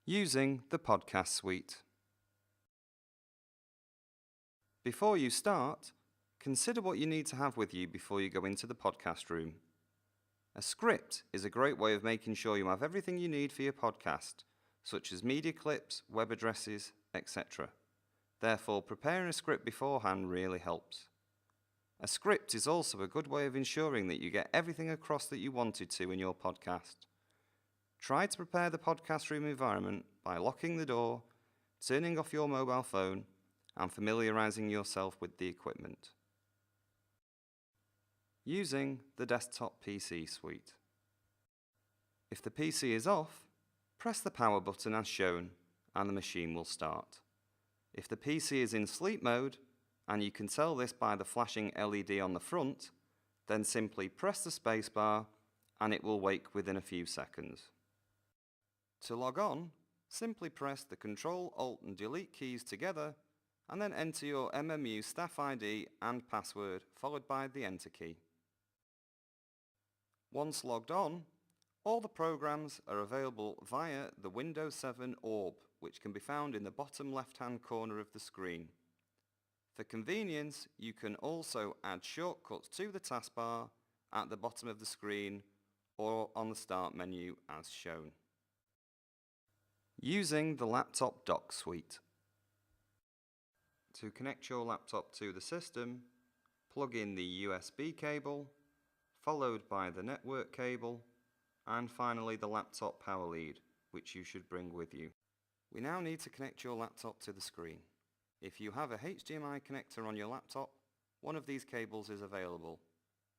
Using the podcast suite. Before you start, consider what you need to have with you before you go into the podcast room. A script is a great way of making sure you have everything you need for your podcast, such as media clips, web addresses, etc. Therefore, preparing a script beforehand really helps. A script is also a good way of ensuring that you get everything across that you wanted to in your podcast. Try to prepare the podcast room environment by locking the door, turning off your mobile phone, and familiarizing yourself with the equipment. Using the desktop PC suite. If the PC is off, press the power button as shown and the machine will start. If the PC is in sleep mode, and you can tell this by the flashing LED on the front, then simply press the spacebar and it will wake within a few seconds. To log on, simply press the Ctrl, Alt and Delete keys together and then enter your MMU staff ID and password followed by the Enter key. Once logged on, all the programs are available via the Windows 7 orb, which can be found in the bottom left-hand corner of the screen. For convenience, you can also add shortcuts to the taskbar at the bottom of the screen or on the Start menu as shown. Using the laptop dock suite. To connect your laptop to the system, plug in the USB cable, followed by the network cable, and finally the laptop power lead, which you should bring with you. We now need to connect your laptop to the screen. If you have a HDMI connector on your laptop, one of these cables is available.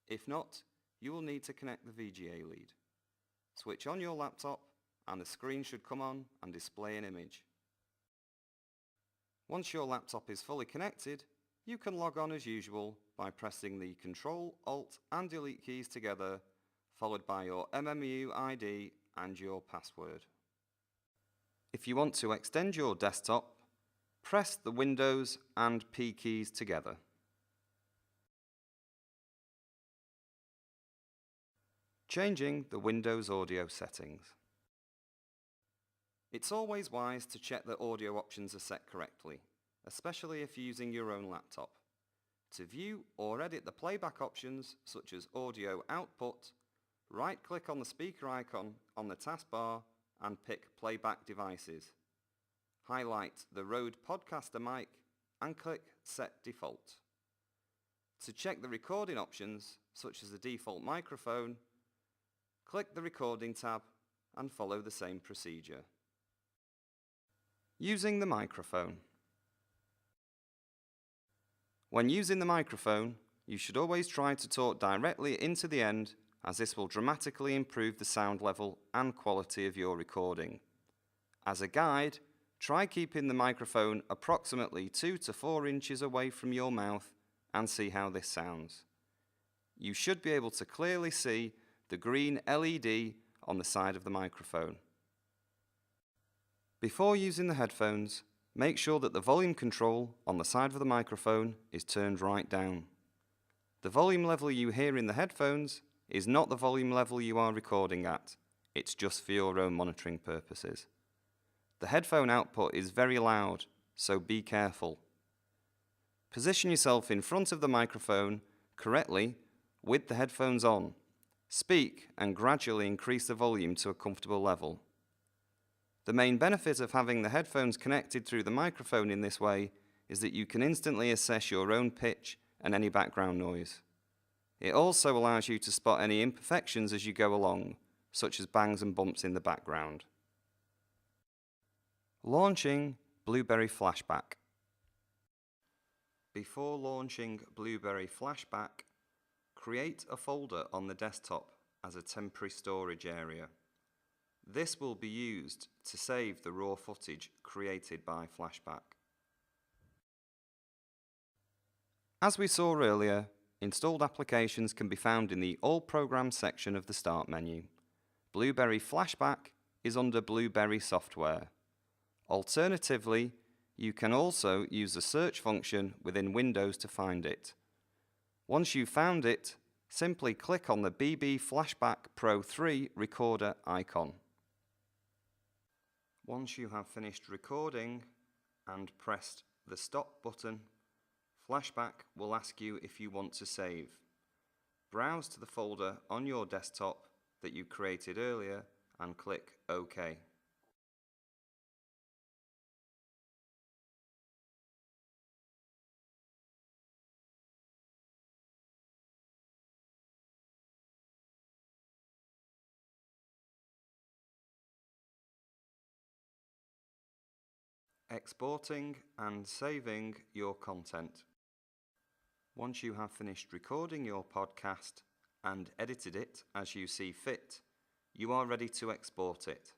If not, you will need to connect the VGA lead. Switch on your laptop and the screen should come on and display an image. Once your laptop is fully connected, you can log on as usual by pressing the Ctrl, Alt and Delete keys together, followed by your MMU ID and your password. If you want to extend your desktop, press the Windows and P keys together. Changing the Windows audio settings. It's always wise to check that audio options are set correctly, especially if using your own laptop. To view or edit the playback options, such as audio output, right-click on the speaker icon on the taskbar and pick Playback Devices. Highlight the Rode Podcaster mic and click Set Default. To check the recording options, such as the default microphone, click the Recording tab and follow the same procedure. Using the microphone. When using the microphone, you should always try to talk directly into the end, as this will dramatically improve the sound level and quality of your recording. As a guide, try keeping the microphone approximately 2 to 4 inches away from your mouth and see how this sounds. You should be able to clearly see the green LED on the side of the microphone. Before using the headphones, make sure that the volume control on the side of the microphone is turned right down. The volume level you hear in the headphones is not the volume level you are recording at. It's just for your own monitoring purposes. The headphone output is very loud, so be careful. Position yourself in front of the microphone correctly with the headphones on. Speak and gradually increase the volume to a comfortable level. The main benefit of having the headphones connected through the microphone in this way is that you can instantly assess your own pitch and any background noise. It also allows you to spot any imperfections as you go along, such as bangs and bumps in the background. Launching Blueberry Flashback. Before launching Blueberry Flashback, create a folder on the desktop as a temporary storage area. This will be used to save the raw footage created by Flashback. As we saw earlier, installed applications can be found in the All Programs section of the Start menu. Blueberry Flashback is under Blueberry Software. Alternatively, you can also use the search function within Windows to find it. Once you've found it, simply click on the BB Flashback Pro 3 recorder icon. Once you have finished recording and pressed the stop button, Flashback will ask you if you want to save. Browse to the folder on your desktop that you created earlier and click OK. Exporting and saving your content. Once you have finished recording your podcast and edited it as you see fit, you are ready to export it.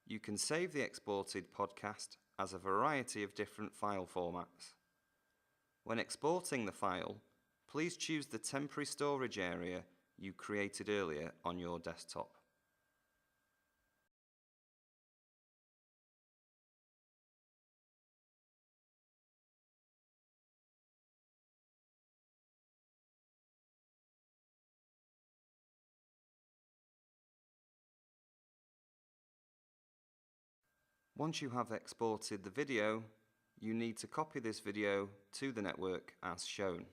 You can save the exported podcast as a variety of different file formats. When exporting the file, please choose the temporary storage area you created earlier on your desktop. Once you have exported the video, you need to copy this video to the network as shown.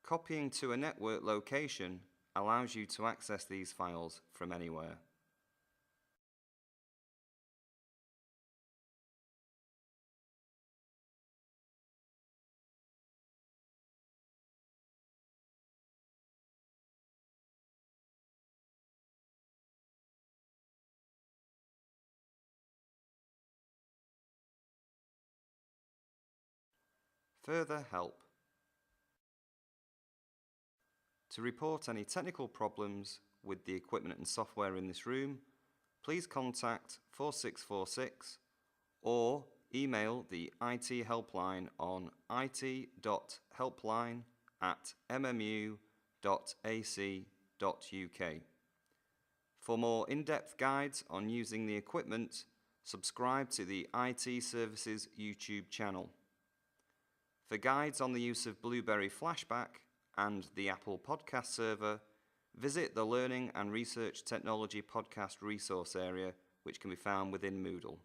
Copying to a network location allows you to access these files from anywhere. Further help. To report any technical problems with the equipment and software in this room, please contact 4646 or email the IT helpline on it.helpline@mmu.ac.uk. For more in-depth guides on using the equipment, subscribe to the IT Services YouTube channel. For guides on the use of Blueberry Flashback and the Apple Podcast Server, visit the Learning and Research Technology Podcast resource area, which can be found within Moodle.